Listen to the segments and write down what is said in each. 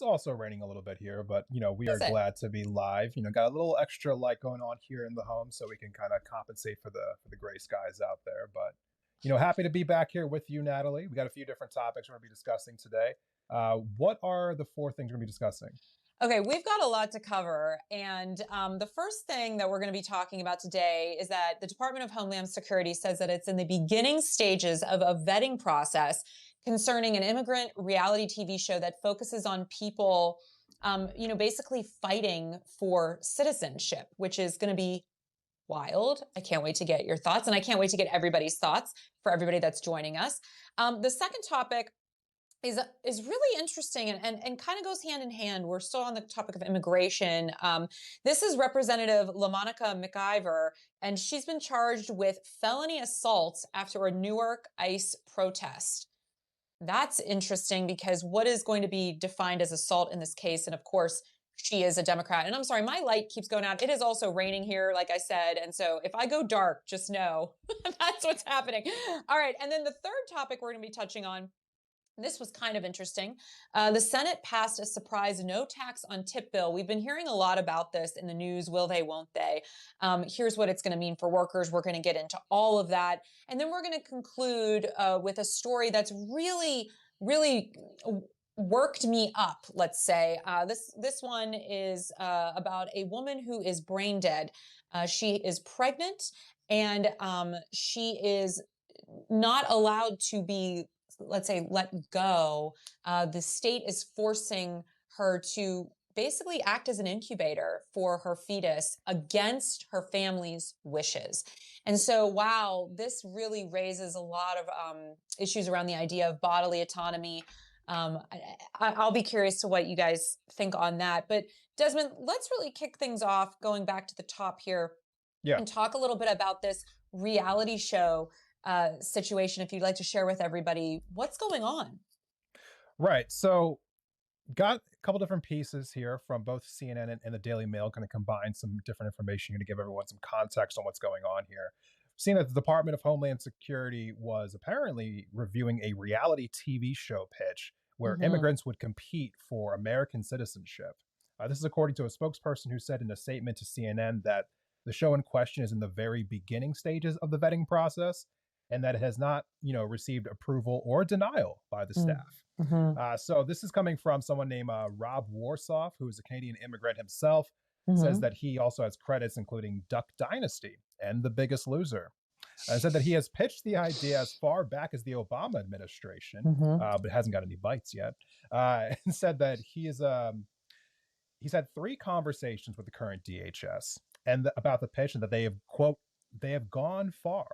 also raining a little bit here, but we are Is it? glad to be live. Got a little extra light going on here in the home, so we can kind of compensate for the gray skies out there. But happy to be back here with you, Natalie. We got a few different topics we're going to be discussing today. What are the four things we're going to be discussing? Okay, we've got a lot to cover. And the first thing that we're going to be talking about today is that the Department of Homeland Security says that it's in the beginning stages of a vetting process concerning an immigrant reality TV show that focuses on people, basically fighting for citizenship, which is going to be wild. I can't wait to get your thoughts, and I can't wait to get everybody's thoughts for everybody that's joining us. The second topic is really interesting and kind of goes hand in hand. We're still on the topic of immigration. This is Representative LaMonica McIver, and she's been charged with felony assault after a Newark ICE protest. That's interesting because what is going to be defined as assault in this case? And of course, she is a Democrat. And I'm sorry, my light keeps going out. It is also raining here, like I said. And so if I go dark, just know that's what's happening. All right. And then the third topic we're going to be touching on, this was kind of interesting. The Senate passed a surprise no tax on tip bill. We've been hearing a lot about this in the news. Will they, won't they? Here's what it's going to mean for workers. We're going to get into all of that. And then we're going to conclude with a story that's really, really worked me up, let's say. This one is about a woman who is brain dead. She is pregnant, and she is not allowed to be, let's say, let go. The state is forcing her to basically act as an incubator for her fetus against her family's wishes. And so, wow, this really raises a lot of issues around the idea of bodily autonomy. I'll be curious to what you guys think on that. But Desmond, let's really kick things off going back to the top here Yeah. and talk a little bit about this reality show situation. If you'd like to share with everybody what's going on. Right. So, got a couple different pieces here from both CNN and the Daily Mail, kind of combine some different information here to give everyone some context on what's going on here. Seeing that the Department of Homeland Security was apparently reviewing a reality TV show pitch where Mm-hmm. immigrants would compete for American citizenship. This is according to a spokesperson who said in a statement to CNN that the show in question is in the very beginning stages of the vetting process and that it has not, received approval or denial by the staff. Mm-hmm. So this is coming from someone named Rob Worsoff, who is a Canadian immigrant himself, says Mm-hmm. that he also has credits including Duck Dynasty and The Biggest Loser. Said that he has pitched the idea as far back as the Obama administration, Mm-hmm. but hasn't got any bites yet. And said that he's had three conversations with the current DHS and about the pitch, and that they have, quote, they have gone far.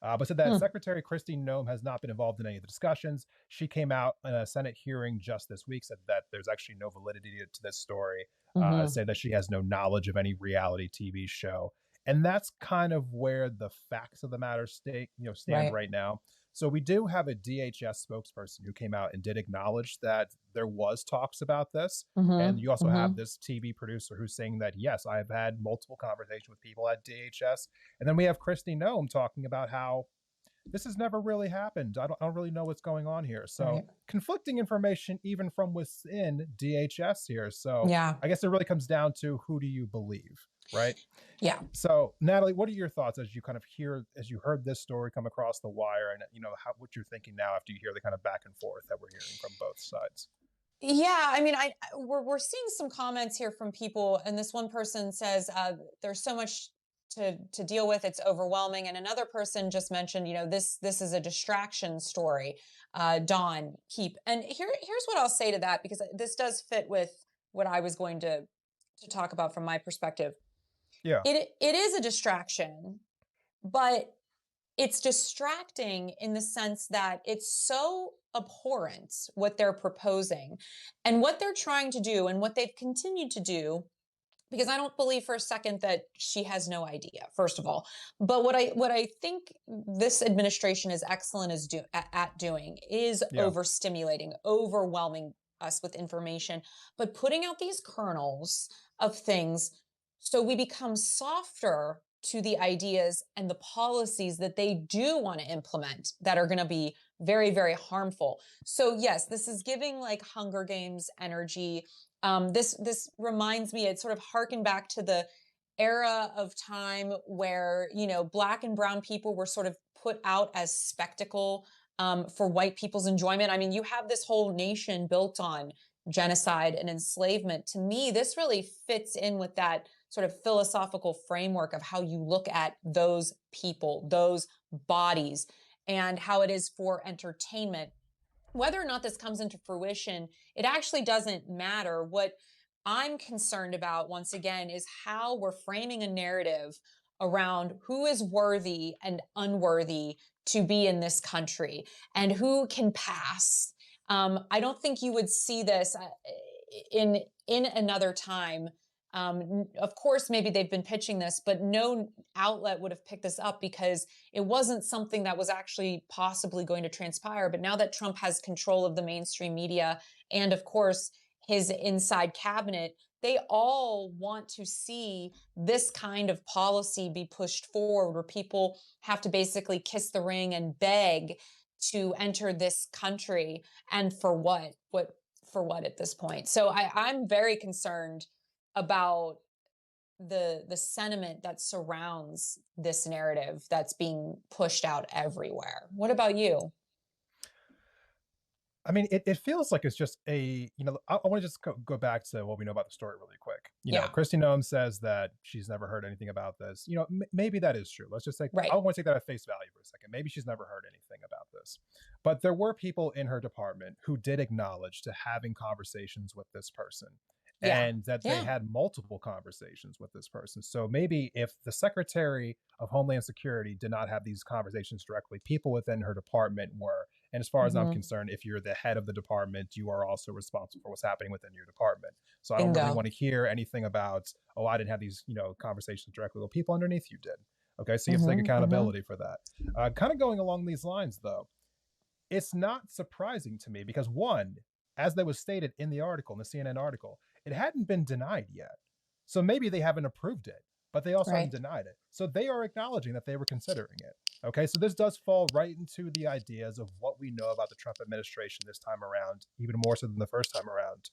But said that Secretary Kristi Noem has not been involved in any of the discussions. She came out in a Senate hearing just this week, said that there's actually no validity to this story, Mm-hmm. said that she has no knowledge of any reality TV show. And that's kind of where the facts of the matter stand Right. right now. So we do have a DHS spokesperson who came out and did acknowledge that there was talks about this. And Mm-hmm. you also have Mm-hmm. this TV producer who's saying that, yes, I've had multiple conversations with people at DHS. And then we have Kristi Noem talking about how this has never really happened. I don't really know what's going on here. So Right. conflicting information even from within DHS here. So Yeah. I guess it really comes down to who do you believe, right? Yeah. So Natalie, what are your thoughts as you heard this story come across the wire, and what you're thinking now after you hear the kind of back and forth that we're hearing from both sides? Yeah, I mean, we're seeing some comments here from people, and this one person says there's so much to deal with; it's overwhelming. And another person just mentioned, this is a distraction story. Dawn, keep. And here's what I'll say to that, because this does fit with what I was going to talk about from my perspective. Yeah. It is a distraction, but it's distracting in the sense that it's so abhorrent what they're proposing and what they're trying to do and what they've continued to do, because I don't believe for a second that she has no idea, first of all. But what I think this administration is excellent at doing is Yeah. overstimulating, overwhelming us with information, but putting out these kernels of things so we become softer to the ideas and the policies that they do want to implement that are going to be very, very harmful. So yes, this is giving like Hunger Games energy. This reminds me, it sort of harkened back to the era of time where, you know, Black and brown people were sort of put out as spectacle for white people's enjoyment. I mean, you have this whole nation built on genocide and enslavement. To me, this really fits in with that sort of philosophical framework of how you look at those people, those bodies, and how it is for entertainment. Whether or not this comes into fruition, it actually doesn't matter. What I'm concerned about, once again, is how we're framing a narrative around who is worthy and unworthy to be in this country and who can pass. I don't think you would see this in another time. Of course, maybe they've been pitching this, but no outlet would have picked this up because it wasn't something that was actually possibly going to transpire. But now that Trump has control of the mainstream media and, of course, his inside cabinet, they all want to see this kind of policy be pushed forward where people have to basically kiss the ring and beg to enter this country. And for what? For what at this point? So I'm very concerned about the sentiment that surrounds this narrative that's being pushed out everywhere. What about you? I mean, it feels like it's just I want to just go back to what we know about the story really quick. Yeah. Kristi Noem says that she's never heard anything about this. Maybe that is true. Let's just say, Right. I want to take that at face value for a second. Maybe she's never heard anything about this. But there were people in her department who did acknowledge to having conversations with this person. Yeah. And that they had multiple conversations with this person. So maybe if the Secretary of Homeland Security did not have these conversations directly, people within her department were. And as far as I'm concerned, if you're the head of the department, you are also responsible for what's happening within your department. So I don't really want to hear anything about, oh, I didn't have these, conversations directly. Well, people underneath you did. Okay, so you have to take accountability for that. Kind of going along these lines, though, it's not surprising to me because one, as that was stated in the article, in the CNN article, it hadn't been denied yet. So maybe they haven't approved it, but they also haven't denied it. So they are acknowledging that they were considering it. Okay, so this does fall right into the ideas of what we know about the Trump administration this time around, even more so than the first time around,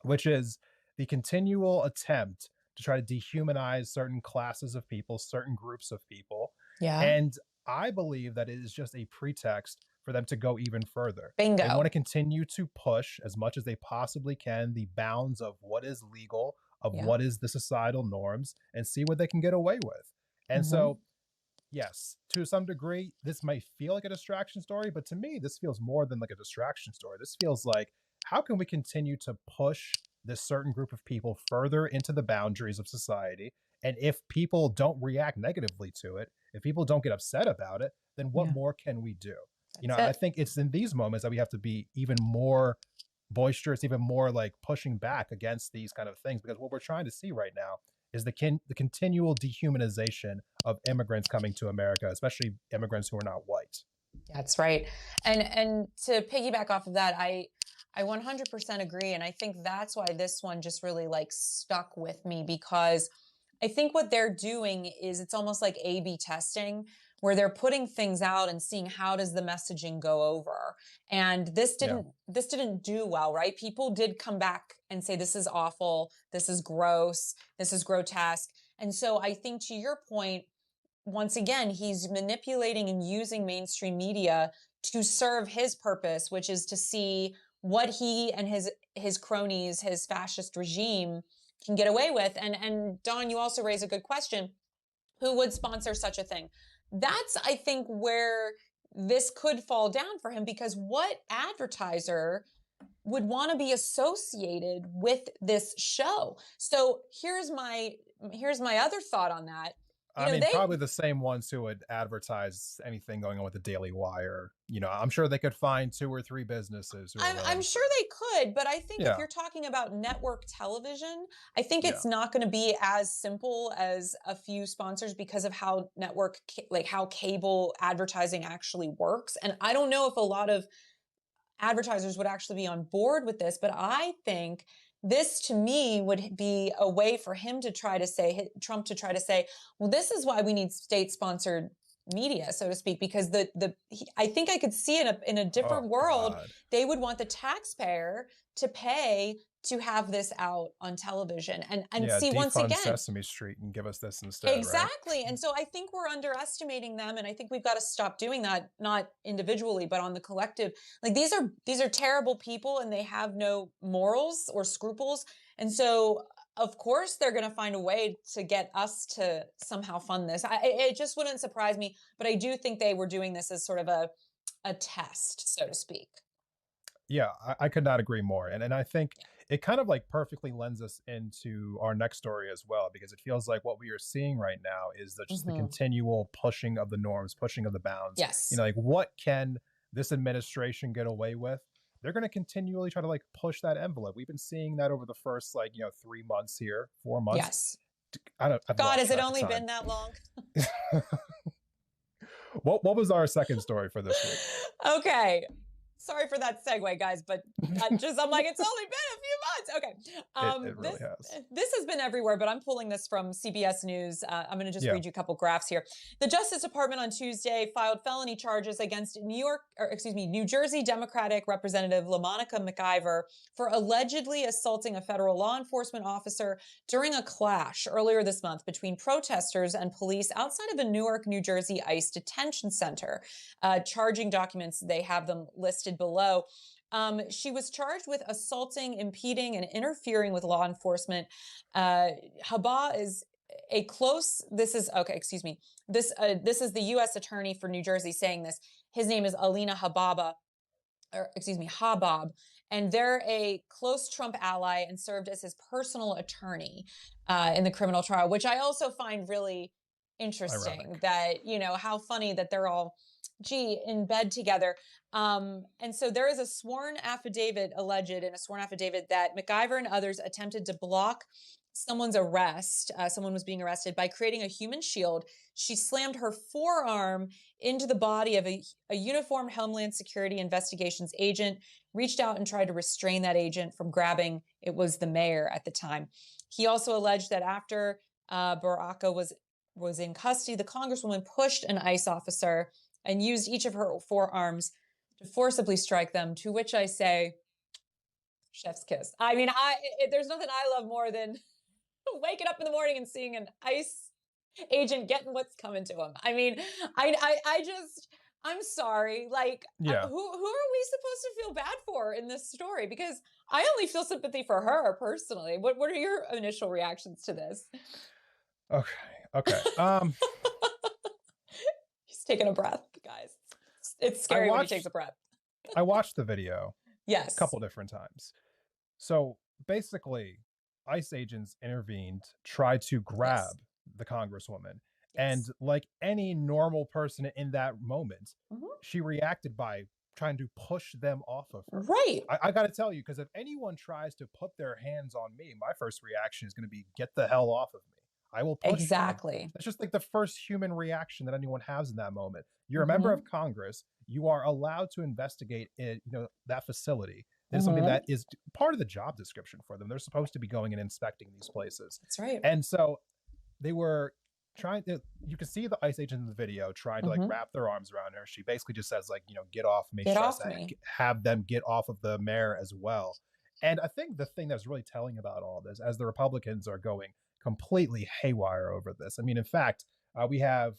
which is the continual attempt to try to dehumanize certain classes of people, certain groups of people. Yeah. And I believe that it is just a pretext for them to go even further. Bingo. They want to continue to push as much as they possibly can the bounds of what is legal, of what is the societal norms, and see what they can get away with. And so, yes, to some degree, this might feel like a distraction story, but to me, this feels more than like a distraction story. This feels like, how can we continue to push this certain group of people further into the boundaries of society? And if people don't react negatively to it, if people don't get upset about it, then what more can we do? I think it's in these moments that we have to be even more boisterous, even more like pushing back against these kind of things, because what we're trying to see right now is the continual dehumanization of immigrants coming to America, especially immigrants who are not white. That's right. And to piggyback off of that, I 100% agree. And I think that's why this one just really like stuck with me, because I think what they're doing is it's almost like A/B testing, where they're putting things out and seeing how does the messaging go over. And this didn't do well, right? People did come back and say, this is awful, this is gross, this is grotesque. And so I think, to your point, once again, he's manipulating and using mainstream media to serve his purpose, which is to see what he and his cronies, his fascist regime, can get away with. And Dawn, you also raise a good question. Who would sponsor such a thing? That's, I think, where this could fall down for him, because what advertiser would want to be associated with this show? So here's my other thought on that. Probably the same ones who would advertise anything going on with the Daily Wire. I'm sure they could find 2 or 3 businesses. I'm sure they could, but I think if you're talking about network television, I think it's not going to be as simple as a few sponsors, because of how how cable advertising actually works. And I don't know if a lot of advertisers would actually be on board with this, but I think this, to me, would be a way for him to try to say, Trump to try to say, well, this is why we need state-sponsored media, so to speak, because I think I could see in a different world, God. they would want the taxpayer to pay to have this out on television and Yeah, see once defund again. Sesame Street and give us this instead, right? Exactly. And so I think we're underestimating them. And I think we've got to stop doing that, not individually, but on the collective. Like these are terrible people and they have no morals or scruples. And so of course they're going to find a way to get us to somehow fund this. It just wouldn't surprise me. But I do think they were doing this as sort of a test, so to speak. Yeah, I could not agree more. And I think it kind of like perfectly lends us into our next story as well, because it feels like what we are seeing right now is just the continual pushing of the norms, pushing of the bounds. Yes. Like what can this administration get away with? They're going to continually try to like push that envelope. We've been seeing that over the first 3 months here, 4 months. Yes. God, has it only been that long? What was our second story for this week? Okay. Sorry for that segue, guys, but I'm like, it's only been a few months. Okay. It really has. This has been everywhere, but I'm pulling this from CBS News. I'm going to just read you a couple graphs here. The Justice Department on Tuesday filed felony charges against New Jersey Democratic Representative LaMonica McIver for allegedly assaulting a federal law enforcement officer during a clash earlier this month between protesters and police outside of a Newark, New Jersey ICE detention center. Charging documents, they have them listed below. She was charged with assaulting, impeding, and interfering with law enforcement. Haba is a close. This is the U.S. Attorney for New Jersey saying this. His name is Alina Habab, and they're a close Trump ally and served as his personal attorney in the criminal trial, which I also find really interesting. Ironic. That, how funny that they're all in bed together. And so there is a sworn affidavit that McIver and others attempted to block someone's arrest. Someone was being arrested by creating a human shield. She slammed her forearm into the body of a uniformed Homeland Security investigations agent, reached out and tried to restrain that agent from grabbing. It was the mayor at the time. He also alleged that after Baraka was in custody, the Congresswoman pushed an ICE officer and used each of her forearms to forcibly strike them, to which I say, chef's kiss. I mean, there's nothing I love more than waking up in the morning and seeing an ICE agent getting what's coming to him. I mean, I'm sorry. Like, who are we supposed to feel bad for in this story? Because I only feel sympathy for her personally. What are your initial reactions to this? Okay. He's taking a breath, guys. It's scary when he takes a breath. I watched the video. Yes. A couple different times. So basically, ICE agents intervened, tried to grab the Congresswoman. Yes. And like any normal person in that moment, she reacted by trying to push them off of her. Right. I got to tell you, because if anyone tries to put their hands on me, my first reaction is going to be, get the hell off of me. I will push exactly. It's just like the first human reaction that anyone has in that moment. You're a member of Congress. You are allowed to investigate that facility. It's something that is part of the job description for them. They're supposed to be going and inspecting these places. That's right. And so they were trying to, you can see the ICE agents in the video trying to like wrap their arms around her. She basically just says like, get off me. Get off me. Have them get off of the mayor as well. And I think the thing that's really telling about all this, as the Republicans are going completely haywire over this. I mean, in fact, we have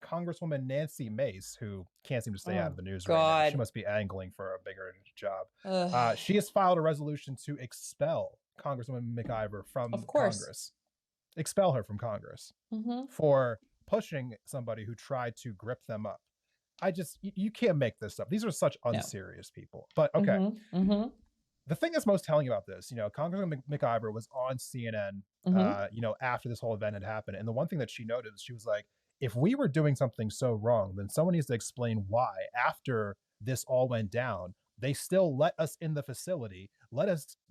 Congresswoman Nancy Mace, who can't seem to stay out of the news right now. She must be angling for a bigger job. She has filed a resolution to expel Congresswoman McIver from Congress. Expel her from Congress for pushing somebody who tried to grip them up. You can't make this up. These are such unserious people. But okay. The thing that's most telling about this, Congresswoman McIver was on CNN, after this whole event had happened. And the one thing that she noted, she was like, if we were doing something so wrong, then someone needs to explain why after this all went down, they still let us in the facility,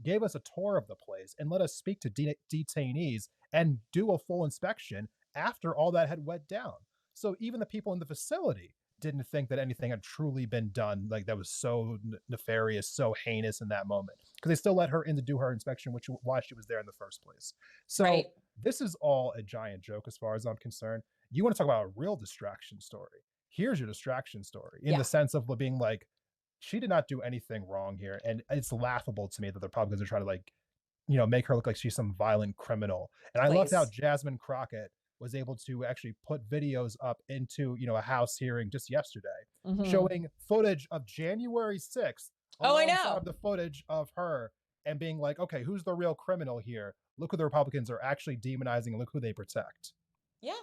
gave us a tour of the place, and let us speak to detainees and do a full inspection after all that had went down. So even the people in the facility didn't think that anything had truly been done, like that was so nefarious, so heinous in that moment, because they still let her in to do her inspection, why she was there in the first place. So this is all a giant joke as far as I'm concerned. you want to talk about a real distraction story. Here's your distraction story in Yeah. the sense of being like, she did not do anything wrong here. And it's laughable to me that the Republicans are trying to like, make her look like she's some violent criminal. And I loved how Please. Jasmine Crockett was able to actually put videos up into, a House hearing just yesterday, showing footage of January 6th Oh, I alongside know. the footage of her and being like, okay, who's the real criminal here? Look who the Republicans are actually demonizing and look who they protect. Yeah.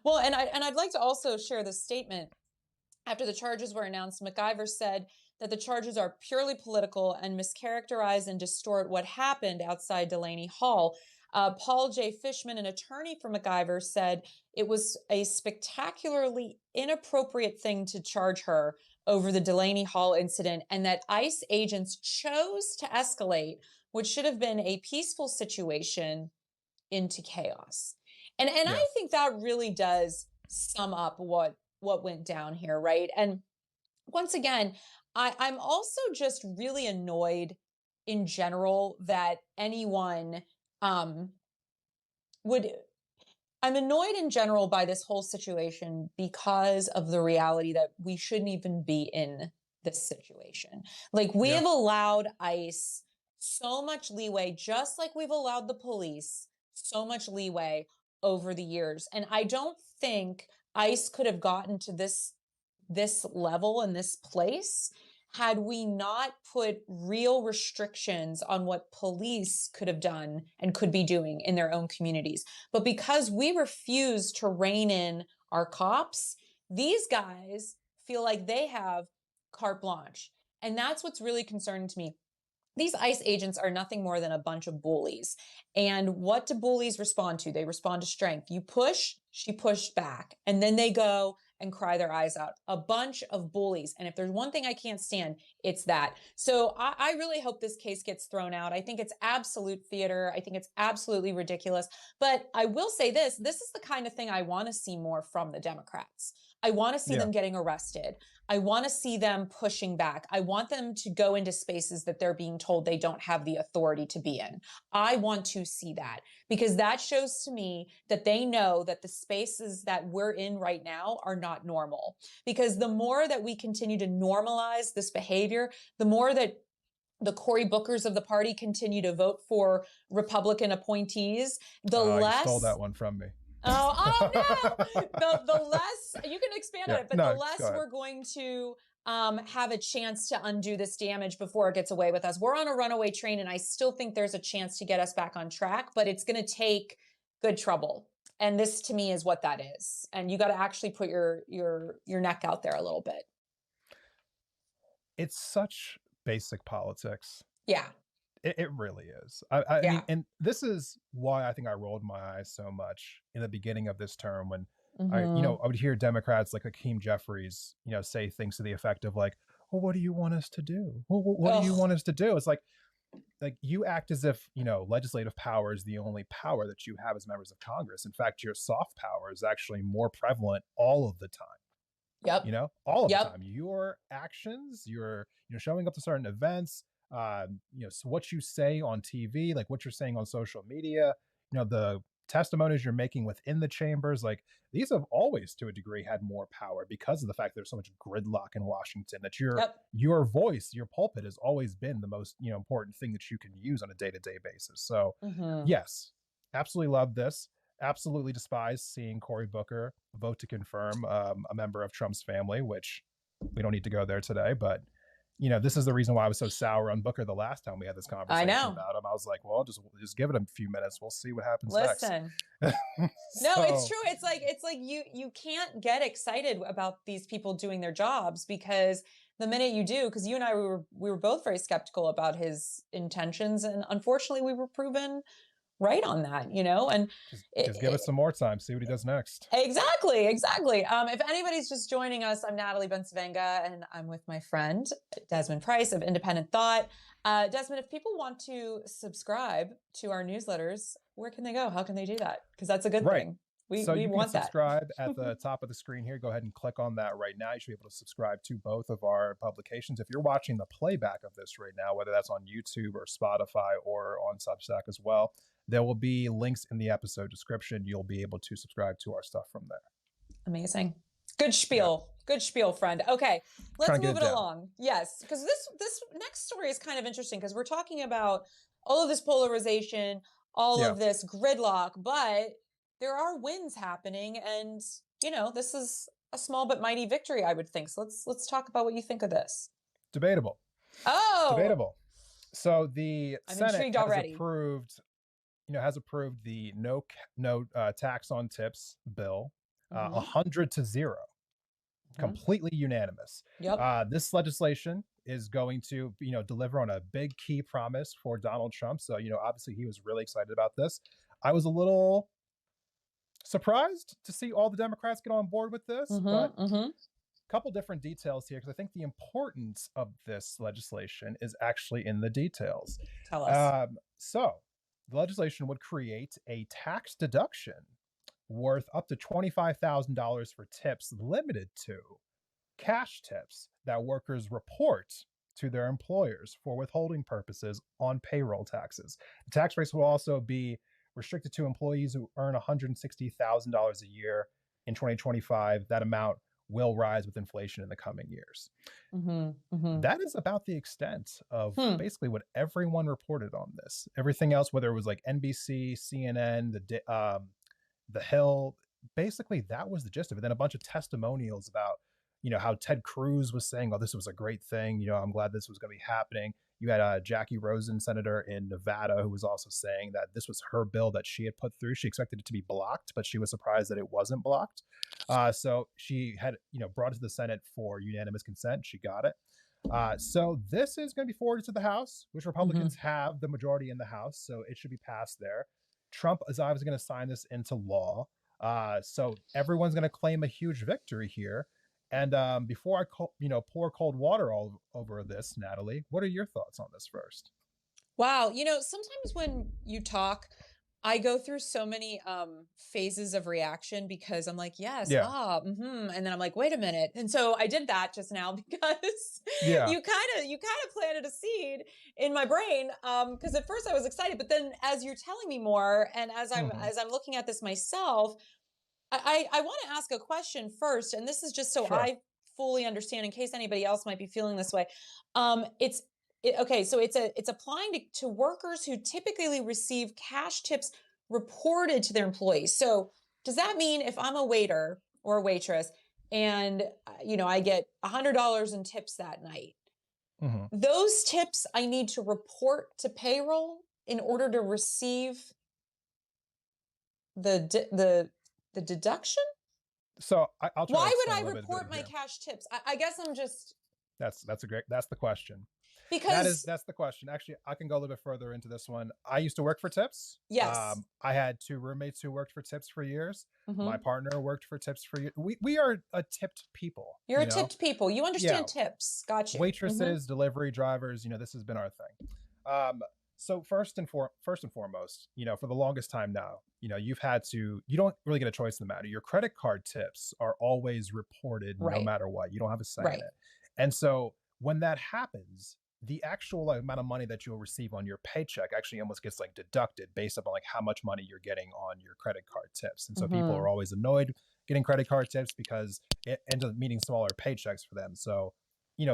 Well, and I'd like to also share this statement. After the charges were announced, MacIver said that the charges are purely political and mischaracterize and distort what happened outside Delaney Hall. Paul J. Fishman, an attorney for MacIver, said it was a spectacularly inappropriate thing to charge her over the Delaney Hall incident, and that ICE agents chose to escalate what should have been a peaceful situation into chaos. And Yeah. I think that really does sum up what went down here, right? And once again, I'm also just really annoyed in general that anyone would. I'm annoyed in general by this whole situation because of the reality that we shouldn't even be in this situation. Like, we have allowed ICE so much leeway, just like we've allowed the police so much leeway over the years. And I don't think ICE could have gotten to this level and this place had we not put real restrictions on what police could have done and could be doing in their own communities. But because we refuse to rein in our cops, these guys feel like they have carte blanche. And that's what's really concerning to me. These ICE agents are nothing more than a bunch of bullies. And what do bullies respond to? They respond to strength. You push, she pushed back. And then they go and cry their eyes out. A bunch of bullies. And if there's one thing I can't stand, it's that. So I really hope this case gets thrown out. I think it's absolute theater. I think it's absolutely ridiculous. But I will say this is the kind of thing I want to see more from the Democrats. I want to see them getting arrested. I want to see them pushing back. I want them to go into spaces that they're being told they don't have the authority to be in. I want to see that because that shows to me that they know that the spaces that we're in right now are not normal. Because the more that we continue to normalize this behavior, the more that the Cory Bookers of the party continue to vote for Republican appointees, the less... You stole that one from me. Oh no! The less you can expand on it, but the less we're going to have a chance to undo this damage before it gets away with us. We're on a runaway train, and I still think there's a chance to get us back on track, but it's going to take good trouble. And this, to me, is what that is. And you got to actually put your neck out there a little bit. It's such basic politics. Yeah. It really is. I mean, and this is why I think I rolled my eyes so much in the beginning of this term when I would hear Democrats like Hakeem Jeffries, say things to the effect of like, well, what do you want us to do? Well, what do you want us to do? It's like you act as if, legislative power is the only power that you have as members of Congress. In fact, your soft power is actually more prevalent all of the time. Yep. All of the time. Your actions, your showing up to certain events, so what you say on TV, like what you're saying on social media, the testimonies you're making within the chambers, like these have always to a degree had more power because of the fact there's so much gridlock in Washington that your voice, your pulpit has always been the most, important thing that you can use on a day-to-day basis. So yes, absolutely love this. Absolutely despise seeing Cory Booker vote to confirm a member of Trump's family, which we don't need to go there today, but this is the reason why I was so sour on Booker the last time we had this conversation about him. I was like, well, just give it a few minutes. We'll see what happens next. No, it's true. It's like you can't get excited about these people doing their jobs because the minute you do, because you and I, we were both very skeptical about his intentions. And unfortunately, we were proven right on that, and just give us some more time, see what he does next. Exactly. If anybody's just joining us, I'm Natalie Bencivenga, and I'm with my friend Desmond Price of Independent Thought. Desmond, if people want to subscribe to our newsletters, where can they go? How can they do that? Because that's a good thing. We want that. Subscribe at the top of the screen here. Go ahead and click on that right now. You should be able to subscribe to both of our publications. If you're watching the playback of this right now, whether that's on YouTube or Spotify or on Substack as well, there will be links in the episode description. You'll be able to subscribe to our stuff from there. Amazing. Good Yeah. spiel. Good spiel, friend. Okay, let's Trying to move get it it down. along. Yes, because this next story is kind of interesting because we're talking about all of this polarization, all Yeah. of this gridlock, but there are wins happening, and this is a small but mighty victory, I would think. So let's talk about what you think of this. Debatable. Oh, Debatable. So the I'm Senate intrigued has already. approved, the no tax on tips bill, Mhm. 100-0, Mhm. completely unanimous. Yep. This legislation is going to, deliver on a big key promise for Donald Trump. So, obviously he was really excited about this. I was a little surprised to see all the Democrats get on board with this, but Mhm. Mhm. a couple different details here because I think the importance of this legislation is actually in the details. Tell us. So, the legislation would create a tax deduction worth up to $25,000 for tips limited to cash tips that workers report to their employers for withholding purposes on payroll taxes. The tax rates will also be restricted to employees who earn $160,000 a year in 2025. That amount will rise with inflation in the coming years. Mhm. Mhm. That is about the extent of Hmm. basically what everyone reported on this. Everything else, whether it was like NBC, CNN, the Hill, basically that was the gist of it. Then a bunch of testimonials about, how Ted Cruz was saying, "Oh, this was a great thing. I'm glad this was going to be happening." You had Jackie Rosen, senator in Nevada, who was also saying that this was her bill that she had put through. She expected it to be blocked, but she was surprised that it wasn't blocked. So she had, brought it to the Senate for unanimous consent. She got it. So this is going to be forwarded to the House, which Republicans Mhm. have the majority in the House, so it should be passed there. Trump is obviously going to sign this into law. So everyone's going to claim a huge victory here. And before I pour cold water all over this, Natalie, what are your thoughts on this first? Wow. Sometimes when you talk, I go through so many phases of reaction because I'm like, yes, Yeah, and then I'm like, wait a minute. And so I did that just now because yeah, you kind of planted a seed in my brain. Because at first I was excited, but then as you're telling me more, and as I'm hmm, as I'm looking at this myself, I want to ask a question first, and this is just so sure. I fully understand in case anybody else might be feeling this way. Okay, so it's applying to workers who typically receive cash tips reported to their employees. So does that mean if I'm a waiter or a waitress and I get $100 in tips that night, Hmm. those tips I need to report to payroll in order to receive the deduction? So I'll try to Why would explain a I little bit report my here. cash tips? I guess I'm just That's the question. because That's the question. Actually, I can go a little bit further into this one. I used to work for tips. yes. I had two roommates who worked for tips for years. My Hmm. partner worked for tips for years. We are a tipped people, You're a tipped people. You Yeah, understand tips. Got you. Hmm. waitresses, delivery drivers. This has been our thing. So first and foremost, for the longest time now, you don't really get a choice in the matter. Your credit card tips are always reported no Right. matter what. You don't have a say in Right. it. And so when that happens, the actual amount of money that you'll receive on your paycheck actually almost gets like deducted based upon like how much money you're getting on your credit card tips. And so people Hmm. are always annoyed getting credit card tips because it ends up meaning smaller paychecks for them. So,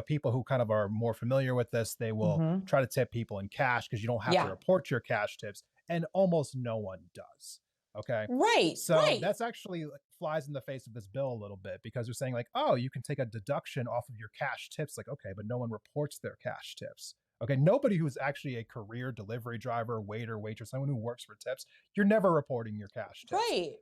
people who kind of are more familiar with this, they will Hmm. try to tip people in cash because you don't have to Yeah. report your cash tips, and almost no one does. Okay. Right. So Right. that's actually flies in the face of this bill a little bit because they're saying like, oh, you can take a deduction off of your cash tips. Like, okay, but no one reports their cash tips. Okay, nobody who's actually a career delivery driver, waiter, waitress, someone who works for tips, you're never reporting your cash tips. Right.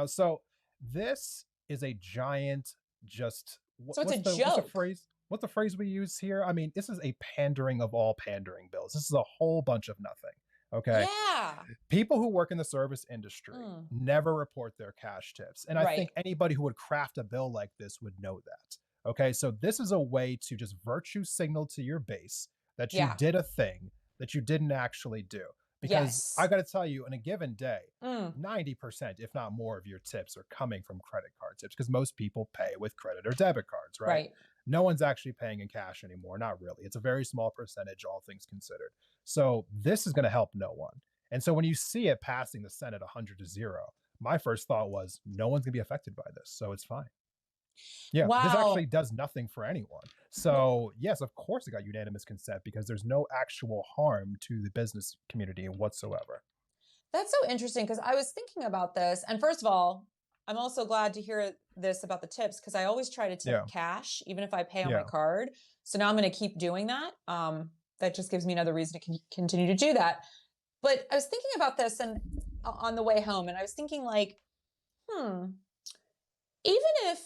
So this is a giant just So it's a what's the joke. phrase? What's the phrase we use here? I mean, this is a pandering of all pandering bills. This is a whole bunch of nothing. Okay. Yeah. People who work in the service industry Mm. never report their cash tips. And I Right. think anybody who would craft a bill like this would know that. Okay. So this is a way to just virtue signal to your base that you Yeah. did a thing that you didn't actually do. Because I Yes. got to tell you, in a given day, Mm. 90%, if not more, of your tips are coming from credit card tips because most people pay with credit or debit cards, right? Right. No one's actually paying in cash anymore. Not really. It's a very small percentage, all things considered. So this is going to help no one. And so when you see it passing the Senate 100-0, my first thought was, no one's gonna be affected by this, so it's fine. Yeah, this Wow. actually does nothing for anyone. Well, So yes, of course it got unanimous consent because there's no actual harm to the business community whatsoever. that's so interesting because I was thinking about this. And first of all, I'm also glad to hear this about the tips because I always try to tip Yeah, cash, even if I pay on my yeah, card. So now I'm going to keep doing that. That just gives me another reason to continue to do that. But I was thinking about this and on the way home, and I was thinking like, hmm, even if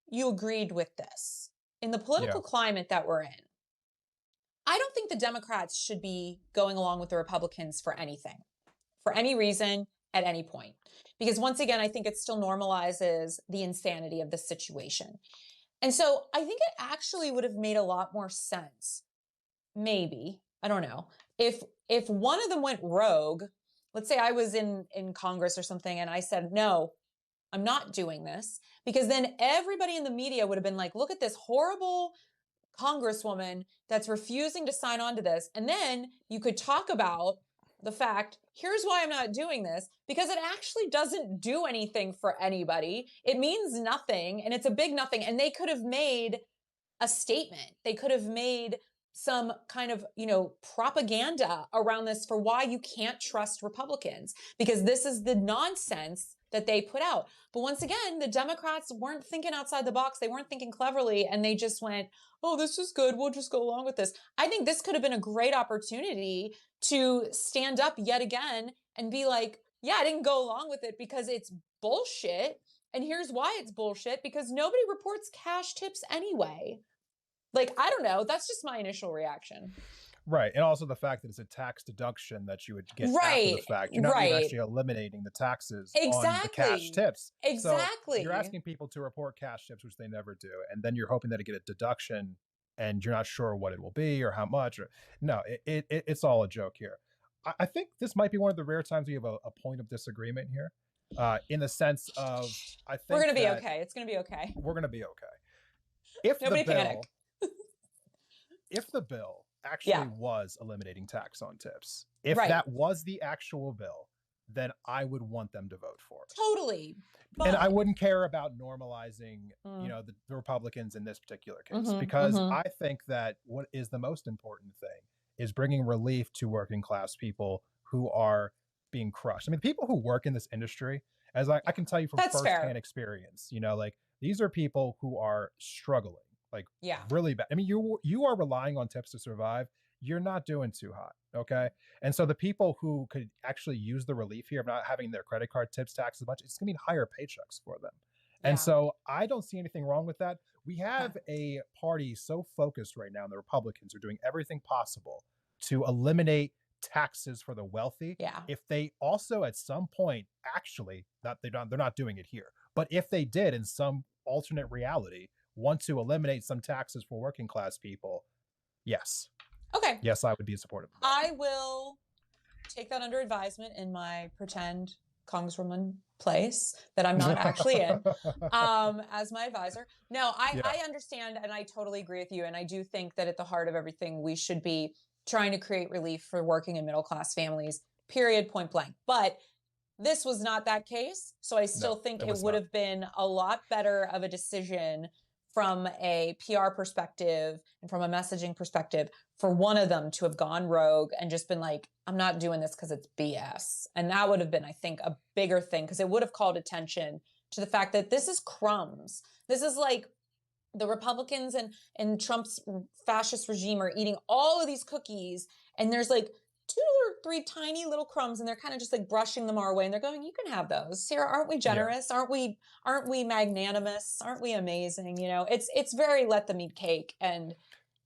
you agreed with this in the yeah. political climate that we're in, I don't think the Democrats should be going along with the Republicans for anything, for any reason, at any point. Because once again, I think it still normalizes the insanity of the situation. And so I think it actually would have made a lot more sense, maybe, I don't know, if one of them went rogue. Let's say I was in Congress or something and I said, no, I'm not doing this, because then everybody in the media would have been like, look at this horrible Congresswoman that's refusing to sign on to this. And then you could talk about the fact, here's why I'm not doing this, because it actually doesn't do anything for anybody. It means nothing, and it's a big nothing. And they could have made a statement. They could have made some kind of, propaganda around this for why you can't trust Republicans, because this is the nonsense that they put out. But once again, the Democrats weren't thinking outside the box. They weren't thinking cleverly, and they just went, oh, this is good. We'll just go along with this. I think this could have been a great opportunity to stand up yet again and be like, yeah, I didn't go along with it because it's bullshit. And here's why it's bullshit, because nobody reports cash tips anyway. Like, I don't know. That's just my initial reaction. Right. And also the fact that it's a tax deduction that you would get after the Right. fact. You're not even Right. actually eliminating the taxes on the cash Exactly. tips. So Exactly. you're asking people to report cash tips, which they never do. And then you're hoping that they get a deduction and you're not sure what it will be or how much. Or no, it's all a joke here. I think this might be one of the rare times we have a point of disagreement here, in the sense of, I think We're going to be that okay. It's going to be okay. we're going to be okay. If Nobody the bill, panic. if the bill actually Yeah. was eliminating tax on tips, if Right. that was the actual bill, then I would want them to vote for it. Totally. And I But wouldn't care about normalizing, mm, the Republicans in this particular case, mhm, because mhm. I think that what is the most important thing is bringing relief to working class people who are being crushed. I mean, people who work in this industry, as I can tell you from That's fair. firsthand experience, like these are people who are struggling, like Yeah. really bad. I mean, you are relying on tips to survive. You're not doing too hot, okay? And so the people who could actually use the relief here of not having their credit card tips taxed as much, it's gonna mean higher paychecks for them. And Yeah. so I don't see anything wrong with that. We Okay. have a party so focused right now, and the Republicans are doing everything possible to eliminate taxes for the wealthy. Yeah. If they also at some point actually, not they're not doing it here, but if they did in some alternate reality want to eliminate some taxes for working class people, yes. Okay. Yes, I would be supportive of that. I will take that under advisement in my pretend Congresswoman place that I'm not actually in, as my advisor. No, Yeah. I understand and I totally agree with you. And I do think that at the heart of everything, we should be trying to create relief for working and middle class families, period, point blank. But this was not that case. So I still No, think it it was would not. have been a lot better of a decision from a PR perspective and from a messaging perspective for one of them to have gone rogue and just been like, I'm not doing this because it's BS. And that would have been, I think, a bigger thing because it would have called attention to the fact that this is crumbs. This is like the Republicans and Trump's fascist regime are eating all of these cookies, and there's like 2 or 3 tiny little crumbs, and they're kind of just like brushing them our way, and they're going, you can have those. Here, aren't we generous? Yeah. Aren't we magnanimous? Aren't we amazing? It's very let them eat cake, and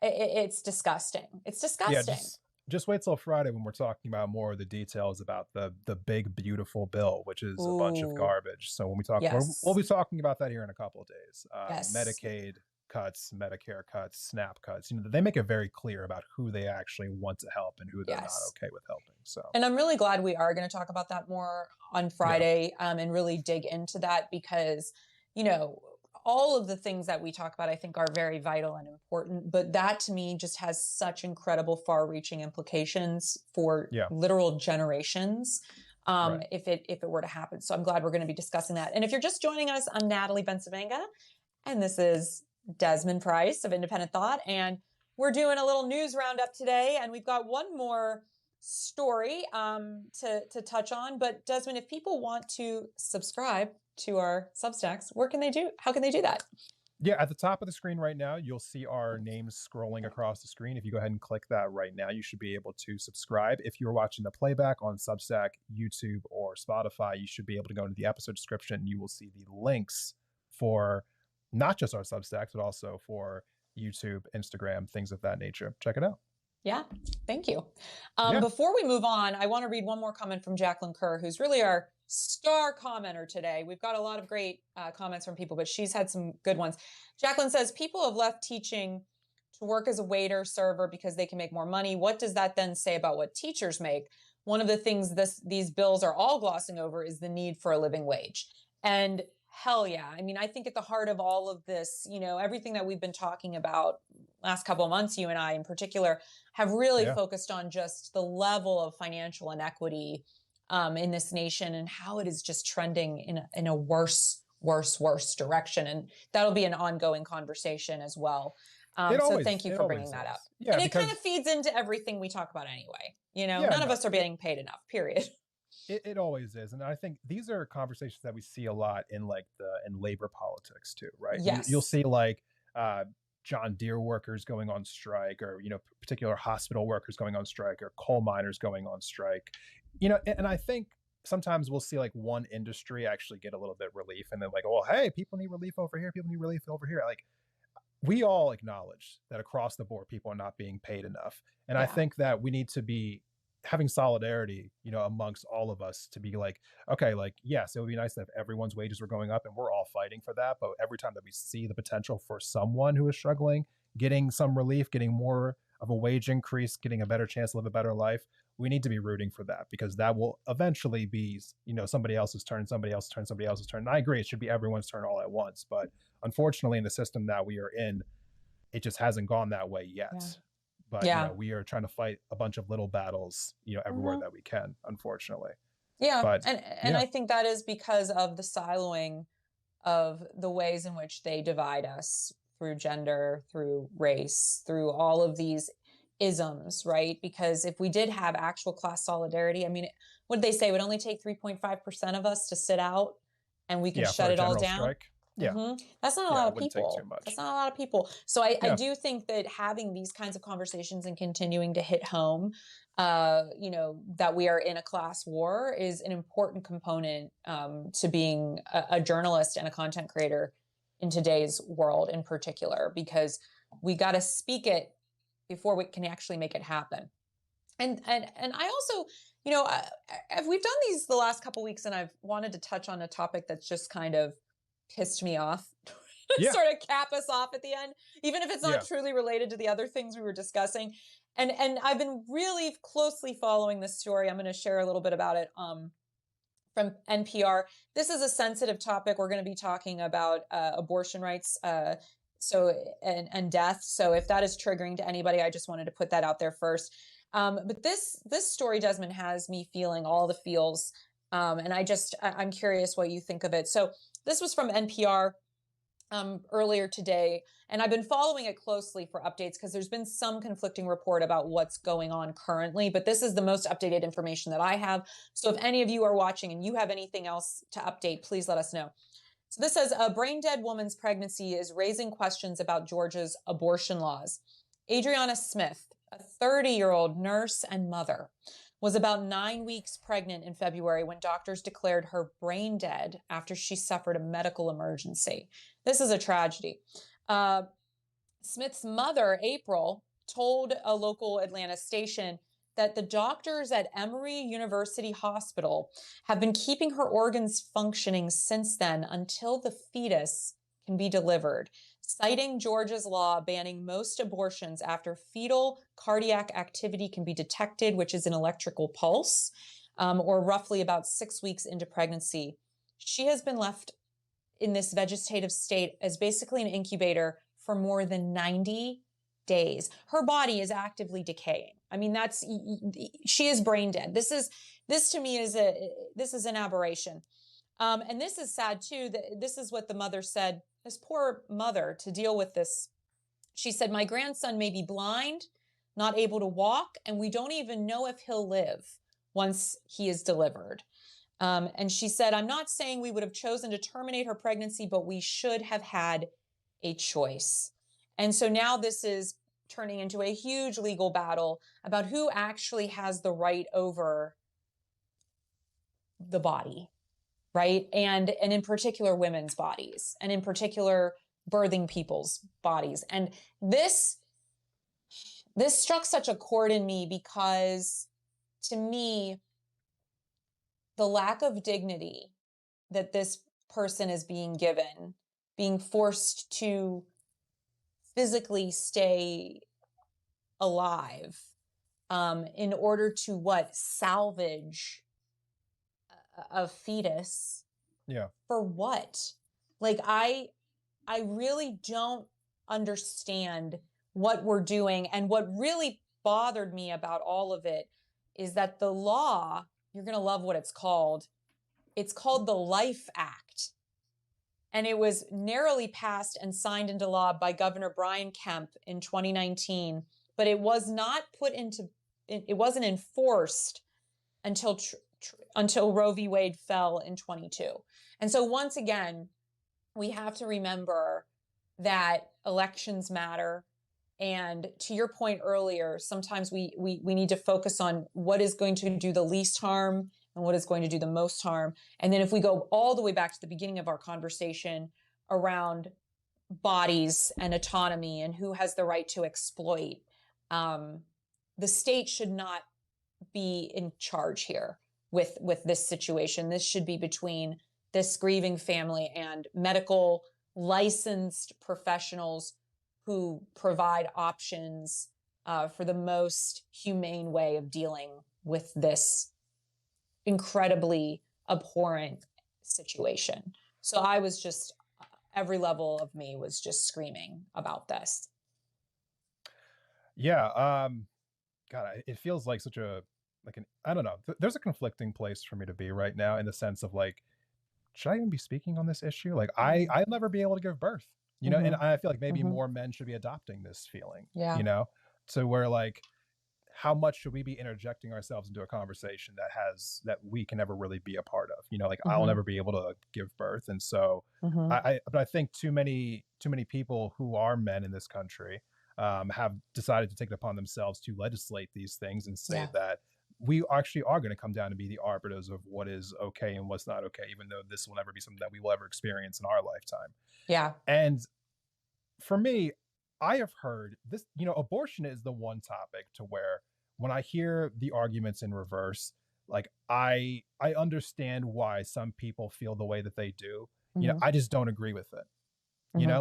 it's disgusting. It's Yeah, disgusting. just wait till Friday when we're talking about more of the details about the big beautiful bill, which is a bunch of Ooh, garbage. So when we talk, we'll yes, be talking about that here in a couple of days. yes, Medicaid cuts, Medicare cuts, SNAP cuts. They make it very clear about who they actually want to help and who they're not yes. okay with helping. So And I'm really glad we are going to talk about that more on yeah, Friday, and really dig into that because, you know, all of the things that we talk about, I think, are very vital and important. But that to me just has such incredible far reaching implications for yeah, literal generations. Right. if it were to happen. So I'm glad we're going to be discussing that. And if you're just joining us, I'm Natalie Bensamanga, and this is Desmond Price of Independent Thought. And we're doing a little news roundup today, and we've got one more story to touch on. But Desmond, if people want to subscribe to our Substacks, where can they do? How can they do that? Yeah, at the top of the screen right now, you'll see our names scrolling across the screen. If you go ahead and click that right now, you should be able to subscribe. If you're watching the playback on Substack, YouTube, or Spotify, you should be able to go into the episode description. You will see the links for not just our Substacks, but also for YouTube, Instagram, things of that nature. Check it out. Yeah, thank you. Yeah. Before we move on, I want to read one more comment from Jacqueline Kerr, who's really our star commenter today. We've got a lot of great comments from people, but she's had some good ones. Jacqueline says, people have left teaching to work as a waiter, server, because they can make more money. What does that then say about what teachers make? One of the things these bills are all glossing over is the need for a living wage. And hell yeah. I mean, I think at the heart of all of this, everything that we've been talking about last couple of months, you and I in particular, have really focused on just the level of financial inequity in this nation and how it is just trending in a worse direction. And that'll be an ongoing conversation as well. So thank you for bringing that up. Yeah, and it kind of feeds into everything we talk about anyway. None of us are getting paid enough, period. It always is. And I think these are conversations that we see a lot in labor politics too, right? Yes. You'll see John Deere workers going on strike, or particular hospital workers going on strike, or coal miners going on strike. And I think sometimes we'll see one industry actually get a little bit relief, and then well, hey, people need relief over here, people need relief over here. We all acknowledge that across the board people are not being paid enough, and I think that we need to be having solidarity, amongst all of us, to be okay, yes, it would be nice if everyone's wages were going up, and we're all fighting for that. But every time that we see the potential for someone who is struggling, getting some relief, getting more of a wage increase, getting a better chance to live a better life, we need to be rooting for that, because that will eventually be, somebody else's turn, somebody else's turn, somebody else's turn. And I agree, it should be everyone's turn all at once. But unfortunately, in the system that we are in, it just hasn't gone that way yet. Yeah. But we are trying to fight a bunch of little battles, everywhere that we can, unfortunately. Yeah, but, and I think that is because of the siloing of the ways in which they divide us through gender, through race, through all of these isms, right? Because if we did have actual class solidarity, I mean, what did they say? It would only take 3.5% of us to sit out, and we could shut it all down. Strike. Yeah. That's not a lot of people. That's not a lot of people. So I do think that having these kinds of conversations and continuing to hit home, that we are in a class war is an important component to being a journalist and a content creator in today's world in particular, because we got to speak it before we can actually make it happen. And I also, we've done these the last couple of weeks, and I've wanted to touch on a topic that's just kind of pissed me off, sort of cap us off at the end, even if it's not truly related to the other things we were discussing. And I've been really closely following this story. I'm going to share a little bit about it from NPR. This is a sensitive topic. We're going to be talking about abortion rights and death. So if that is triggering to anybody, I just wanted to put that out there first. But this story, Desmond, has me feeling all the feels. And I'm curious what you think of it. So this was from NPR earlier today, and I've been following it closely for updates because there's been some conflicting report about what's going on currently, but this is the most updated information that I have. So if any of you are watching and you have anything else to update, please let us know. So this says, a brain-dead woman's pregnancy is raising questions about Georgia's abortion laws. Adriana Smith, a 30-year-old nurse and mother, was about 9 weeks pregnant in February when doctors declared her brain dead after she suffered a medical emergency. This is a tragedy. Smith's mother, April, told a local Atlanta station that the doctors at Emory University Hospital have been keeping her organs functioning since then until the fetus can be delivered, citing Georgia's law banning most abortions after fetal cardiac activity can be detected, which is an electrical pulse, or roughly about 6 weeks into pregnancy. She has been left in this vegetative state as basically an incubator for more than 90 days. Her body is actively decaying. I mean, she is brain dead. This to me is an aberration. And this is sad too. This is what the mother said, this poor mother, to deal with this. She said, my grandson may be blind, not able to walk, and we don't even know if he'll live once he is delivered. And she said, I'm not saying we would have chosen to terminate her pregnancy, but we should have had a choice. And so now this is turning into a huge legal battle about who actually has the right over the body, right? And in particular, women's bodies, and in particular, birthing people's bodies. And this struck such a chord in me because, to me, the lack of dignity that this person is being given, being forced to physically stay alive in order to salvage a fetus. Yeah. For what? Like, I really don't understand what we're doing. And what really bothered me about all of it is that the law, you're going to love what it's called. It's called the Life Act. And it was narrowly passed and signed into law by Governor Brian Kemp in 2019, but it was not it wasn't enforced until Roe v. Wade fell in 22. And so once again, we have to remember that elections matter. And to your point earlier, sometimes we need to focus on what is going to do the least harm and what is going to do the most harm. And then if we go all the way back to the beginning of our conversation around bodies and autonomy and who has the right to exploit, the state should not be in charge here with this situation. This should be between this grieving family and medical licensed professionals who provide options for the most humane way of dealing with this incredibly abhorrent situation. So I was just, every level of me was just screaming about this. Yeah. God, it feels like I don't know. There's a conflicting place for me to be right now, in the sense of like, should I even be speaking on this issue? Like, I'll never be able to give birth, and I feel like maybe more men should be adopting this feeling, to where, like, how much should we be interjecting ourselves into a conversation that we can never really be a part of? Like, I'll never be able to give birth. And so but I think too many people who are men in this country have decided to take it upon themselves to legislate these things and say that we actually are going to come down to be the arbiters of what is okay and what's not okay, even though this will never be something that we will ever experience in our lifetime. Yeah. And for me, I have heard this, abortion is the one topic to where when I hear the arguments in reverse, like, I understand why some people feel the way that they do. I just don't agree with it.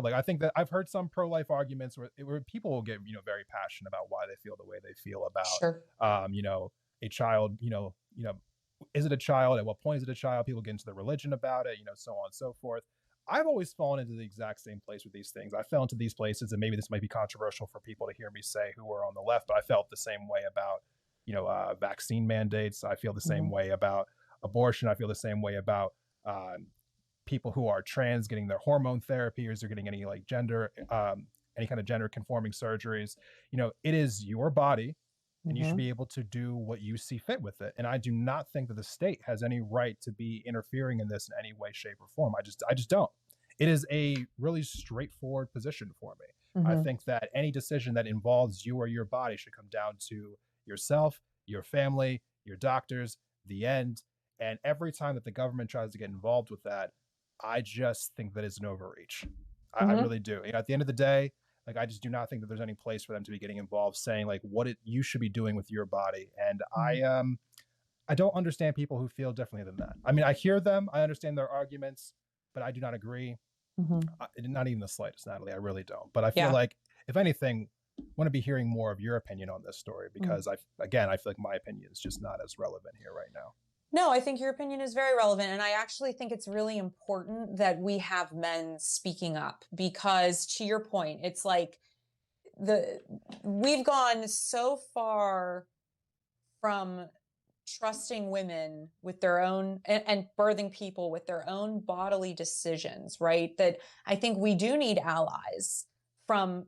Like, I think that I've heard some pro-life arguments where people will get, very passionate about why they feel the way they feel about, a child, is it a child? At what point is it a child? People get into the religion about it, so on and so forth. I've always fallen into the exact same place with these things. I fell into these places, and maybe this might be controversial for people to hear me say who are on the left, but I felt the same way about, vaccine mandates. I feel the same way about abortion. I feel the same way about people who are trans getting their hormone therapy, or is they're getting any like any kind of gender conforming surgeries. It is your body, and you should be able to do what you see fit with it. And I do not think that the state has any right to be interfering in this in any way, shape, or form. I just don't. It is a really straightforward position for me. I think that any decision that involves you or your body should come down to yourself, your family, your doctors, the end. And every time that the government tries to get involved with that, I just think that it's an overreach. I really do. At the end of the day, like, I just do not think that there's any place for them to be getting involved, saying like what you should be doing with your body. And I don't understand people who feel differently than that. I mean, I hear them, I understand their arguments, but I do not agree. Not even the slightest, Natalie. I really don't. But I feel like, if anything, I want to be hearing more of your opinion on this story, because I feel like my opinion is just not as relevant here right now. No, I think your opinion is very relevant. And I actually think it's really important that we have men speaking up, because, to your point, it's like we've gone so far from trusting women with their own and birthing people with their own bodily decisions, right? That I think we do need allies from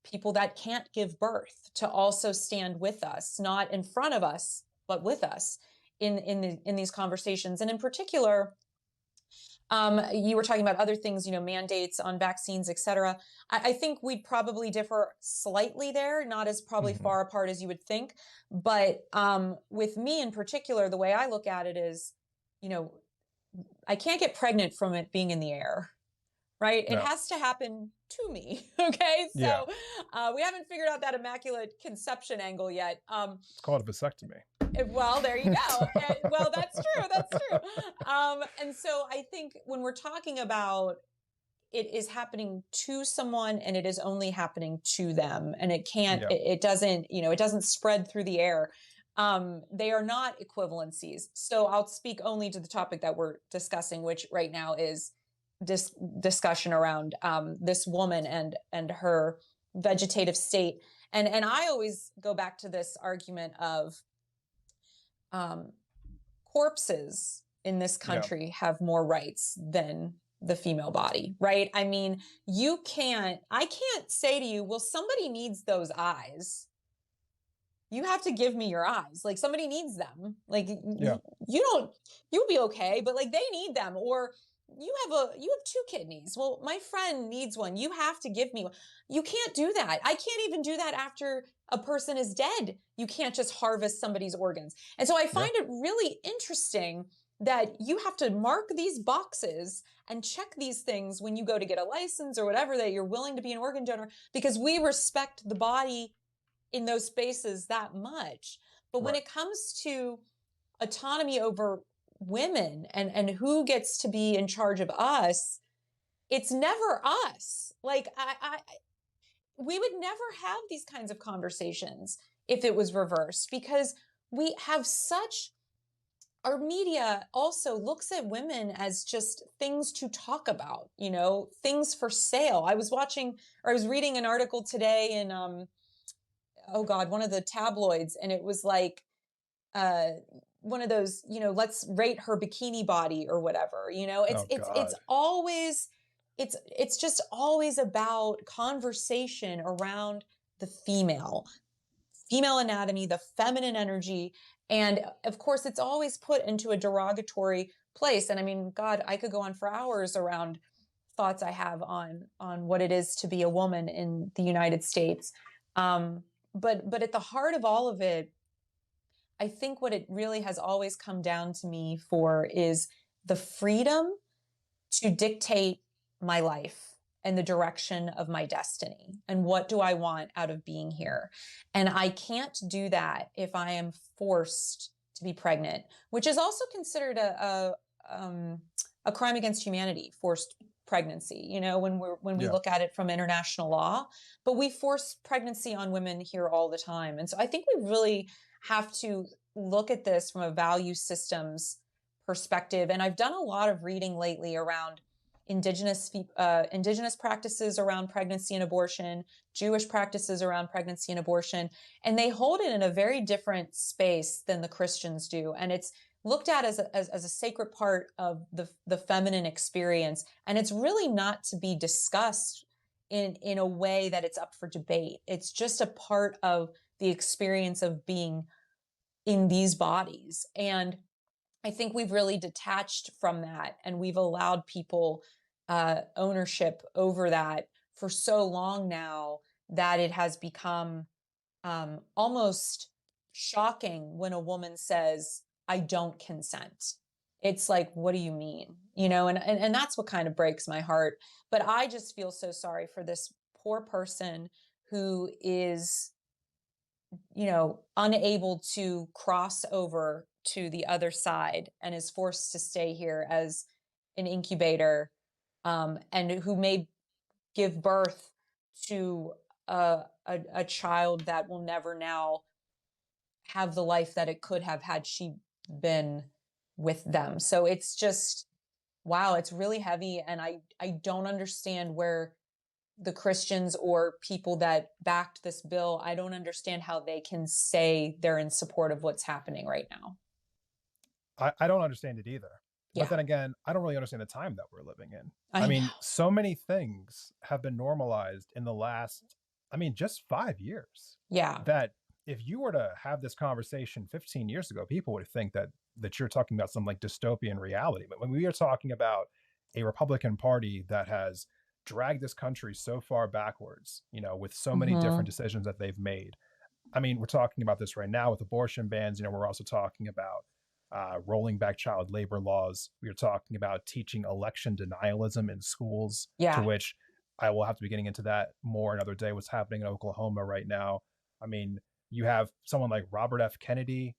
people that can't give birth to also stand with us, not in front of us, but with us in these conversations. And in particular, you were talking about other things, mandates on vaccines, et cetera. I think we'd probably differ slightly there, not as probably far apart as you would think. But with me in particular, the way I look at it is, I can't get pregnant from it being in the air, right? No. It has to happen to me. Okay. So we haven't figured out that immaculate conception angle yet. It's called a vasectomy. Well, there you go. Well, that's true. That's true. And so I think when we're talking about it is happening to someone and it is only happening to them and it can't, it doesn't, it doesn't spread through the air. They are not equivalencies. So I'll speak only to the topic that we're discussing, which right now is discussion around this woman and her vegetative state. And I always go back to this argument of corpses in this country have more rights than the female body, right? I mean, I can't say to you, well, somebody needs those eyes. You have to give me your eyes. Like somebody needs them. Like you'll be okay, but like they need them. Or you have 2 kidneys. Well, my friend needs one. You have to give me one. You can't do that. I can't even do that after a person is dead. You can't just harvest somebody's organs. And so I find it really interesting that you have to mark these boxes and check these things when you go to get a license or whatever, that you're willing to be an organ donor, because we respect the body in those spaces that much. But when it comes to autonomy over women and who gets to be in charge of us, it's never us. Like we would never have these kinds of conversations if it was reversed, because we have our media also looks at women as just things to talk about, things for sale. I was reading an article today in, one of the tabloids, and it was like, one of those, let's rate her bikini body or whatever, it's just always about conversation around the female anatomy, the feminine energy. And of course, it's always put into a derogatory place. And I mean, God, I could go on for hours around thoughts I have on what it is to be a woman in the United States. But at the heart of all of it, I think what it really has always come down to me for is the freedom to dictate my life and the direction of my destiny. And what do I want out of being here? And I can't do that if I am forced to be pregnant, which is also considered a crime against humanity, forced pregnancy, when we look at it from international law. But we force pregnancy on women here all the time. And so I think we really have to look at this from a value systems perspective. And I've done a lot of reading lately around indigenous practices around pregnancy and abortion, Jewish practices around pregnancy and abortion, and they hold it in a very different space than the Christians do. And it's looked at as a sacred part of the feminine experience. And it's really not to be discussed in a way that it's up for debate. It's just a part of the experience of being in these bodies. And I think we've really detached from that, and we've allowed people ownership over that for so long now that it has become almost shocking when a woman says, I don't consent. It's like, what do you mean? And that's what kind of breaks my heart. But I just feel so sorry for this poor person who is, unable to cross over to the other side and is forced to stay here as an incubator, and who may give birth to a child that will never now have the life that it could have had she been with them. So it's just, wow, it's really heavy. And I don't understand where the Christians or people that backed this bill, I don't understand how they can say they're in support of what's happening right now. I don't understand it either. But Yeah, then again, I don't really understand the time that we're living in. I I know. mean, so many things have been normalized in the last, I mean, just 5 years, Yeah. that if you were to have this conversation 15 years ago, people would think that you're talking about some like dystopian reality. But when we are talking about a Republican Party that has dragged this country so far backwards, with so many different Hmm. decisions that they've made. I mean, we're talking about this right now with abortion bans. We're also talking about rolling back child labor laws. We are talking about teaching election denialism in schools, to Yeah. which I will have to be getting into that more another day. What's happening in Oklahoma right now? I mean, you have someone like Robert F. Kennedy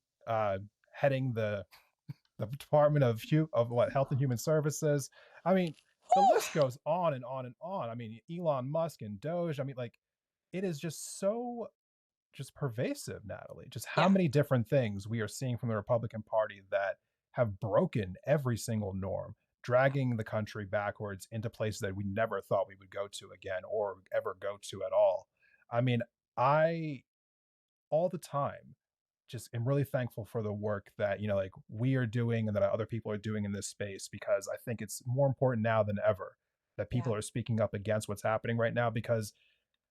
heading the Department of what, Health and Human Services. I mean, the list goes on and on and on. I mean, Elon Musk and Doge. I mean, like, it is just so just pervasive, Natalie. Just how Yeah. many different things we are seeing from the Republican Party that have broken every single norm, dragging the country backwards into places that we never thought we would go to again or ever go to at all. I mean, I all the time just am really thankful for the work that like we are doing and that other people are doing in this space, because I think it's more important now than ever that Yeah. people are speaking up against what's happening right now, because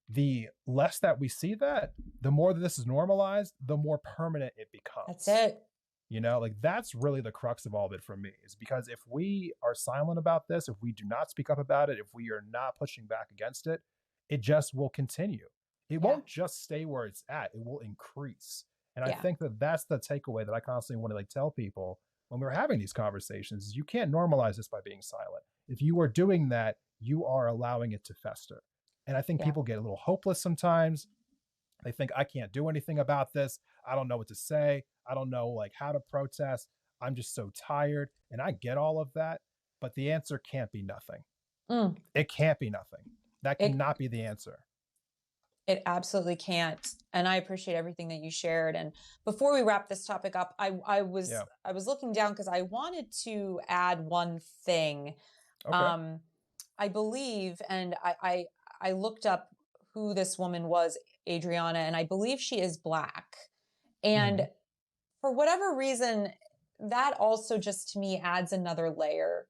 the less that we see that, the more that this is normalized, the more permanent it That's becomes. it. Like, that's really the crux of all of it for me, is because if we are silent about this, if we do not speak up about it, if we are not pushing back against it, it just will continue. It Yeah. won't just stay where it's at, it will increase. And I Yeah. think that that's the takeaway that I constantly want to like tell people when we're having these conversations, is you can't normalize this by being silent. If you are doing that, you are allowing it to fester. And I think Yeah. people get a little hopeless sometimes. They think, I can't do anything about this. I don't know what to say. I don't know like how to protest. I'm just so tired. And I get all of that, but the answer can't be nothing. Mm. It can't be nothing. That It cannot be the answer. it absolutely can't. And I appreciate everything that you shared. And before we wrap this topic up, Yeah. I was looking down because I wanted to add one thing. Okay. Um, I believe, and I looked up who this woman was, Adriana, and I believe she is Black. Mm-hmm. And for whatever reason, that also just to me adds another layer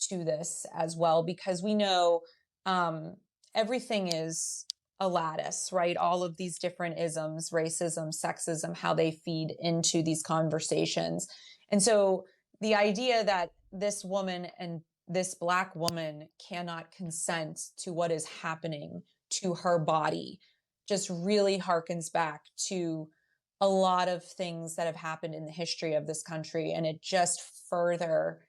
to this as well, because we know um, everything is a lattice, right? All of these different isms, racism, sexism, how they feed into these conversations. And so the idea that this woman and this Black woman cannot consent to what is happening to her body just really harkens back to a lot of things that have happened in the history of this country. And it just further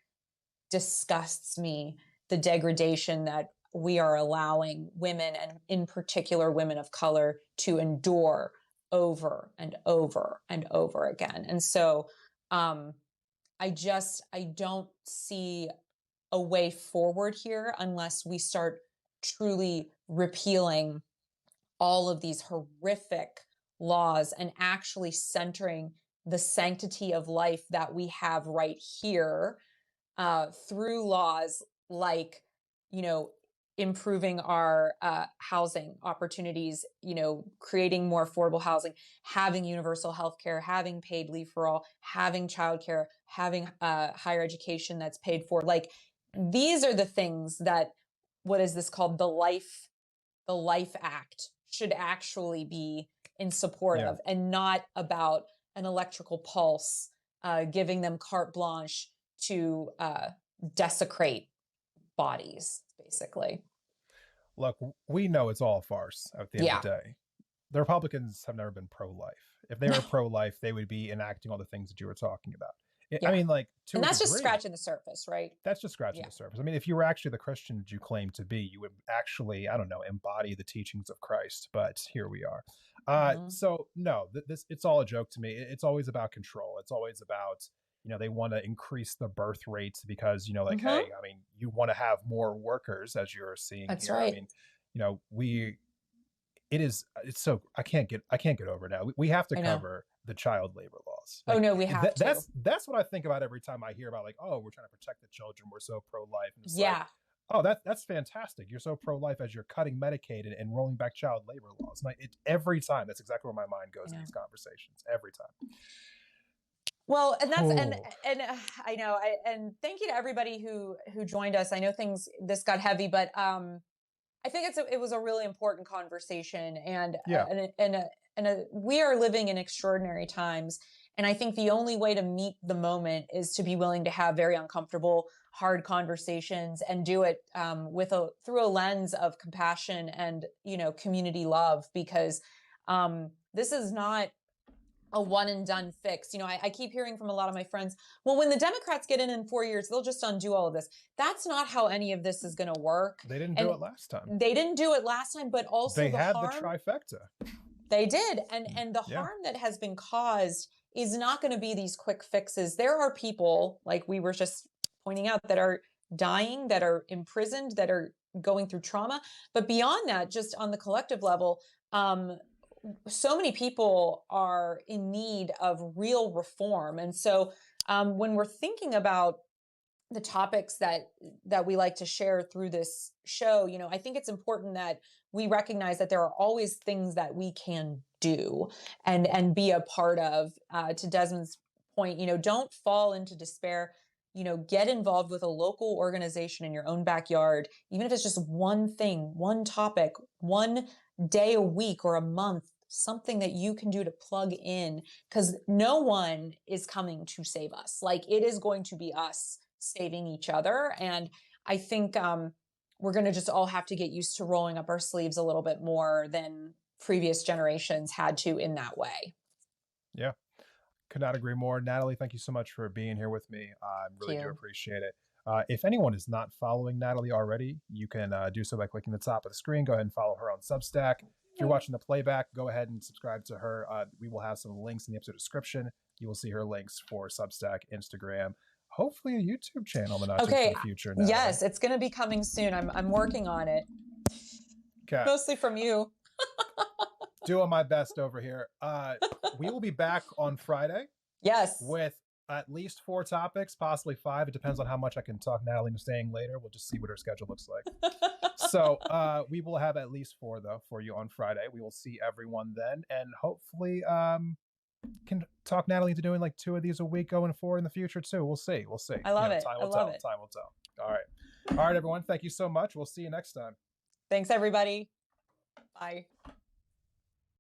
disgusts me, the degradation that we are allowing women, and in particular women of color, to endure over and over and over again. And so um, I don't see a way forward here unless we start truly repealing all of these horrific laws and actually centering the sanctity of life that we have right here through laws like, you know, improving our housing opportunities, you know, creating more affordable housing, having universal health care, having paid leave for all, having childcare, having higher education that's paid for. Like, these are the things that, what is this called? The Life Act should actually be in support Yeah. of, and not about an electrical pulse giving them carte blanche to desecrate bodies, basically. Look, we know it's all a farce at the end of Yeah. the day. The Republicans have never been pro-life. If they were No. pro-life, they would be enacting all the things that you were talking about. I Yeah. mean, like, to And a that's just degree, scratching the surface, right? that's just scratching Yeah. the surface. I mean, if you were actually the Christian that you claim to be, you would actually, I don't know, embody the teachings of Christ. But here we are. Hmm. So no, this it's all a joke to me. It's always about control. It's always about they want to increase the birth rates because like, Hmm. hey, I mean, you want to have more workers, as you're seeing That's here. I right. mean, we it's so I can't get over it now. We have to I know. cover the child labor laws. Oh Like, no, we have to. that's what I think about every time I hear about, like, oh, we're trying to protect the children, we're so pro life, and it's like, Yeah. Oh, that's fantastic. You're so pro-life as you're cutting Medicaid and rolling back child labor laws. Every time, that's exactly where my mind goes in these conversations. Every time. Well, and that's Oh. and I know, and thank you to everybody who joined us. I know this got heavy, but I think it was a really important conversation, and Yeah. We are living in extraordinary times, and I think the only way to meet the moment is to be willing to have very uncomfortable, hard conversations and do it through a lens of compassion and community love, because this is not a one and done fix. I keep hearing from a lot of my friends, well, when the Democrats get in 4 years, they'll just undo all of this. That's not how any of this is going to work. They didn't do it last time. They didn't do it last time, but also they had harm, the trifecta. They did. And the harm that has been caused is not going to be these quick fixes. There are people, like we were just pointing out, that are dying, that are imprisoned, that are going through trauma. But beyond that, just on the collective level, so many people are in need of real reform. And so when we're thinking about the topics that we like to share through this show, I think it's important that we recognize that there are always things that we can do and be a part of. To Desmond's point, don't fall into despair. Get involved with a local organization in your own backyard, even if it's just one thing, one topic, one day a week or a month, something that you can do to plug in, because no one is coming to save us. Like, it is going to be us saving each other. And I think we're going to just all have to get used to rolling up our sleeves a little bit more than previous generations had to in that way. Yeah. Could not agree more. Natalie, thank you so much for being here with me. I really do appreciate it. If anyone is not following Natalie already, you can do so by clicking the top of the screen. Go ahead and follow her on Substack. If you're watching the playback, go ahead and subscribe to her. We will have some links in the episode description. You will see her links for Substack, Instagram, hopefully a YouTube channel in the not too distant future. Natalie. Yes, it's going to be coming soon. I'm working on it. Okay. Mostly from you. Doing my best over here. We will be back on Friday. Yes. With at least 4 topics, possibly 5. It depends on how much I can talk Natalie into staying later. We'll just see what her schedule looks like. So we will have at least 4, though, for you on Friday. We will see everyone then. And hopefully can talk Natalie into doing like 2 of these a week going forward in the future, too. We'll see. I love it. Time will tell. Time will tell. All right. All right, everyone. Thank you so much. We'll see you next time. Thanks, everybody. Bye.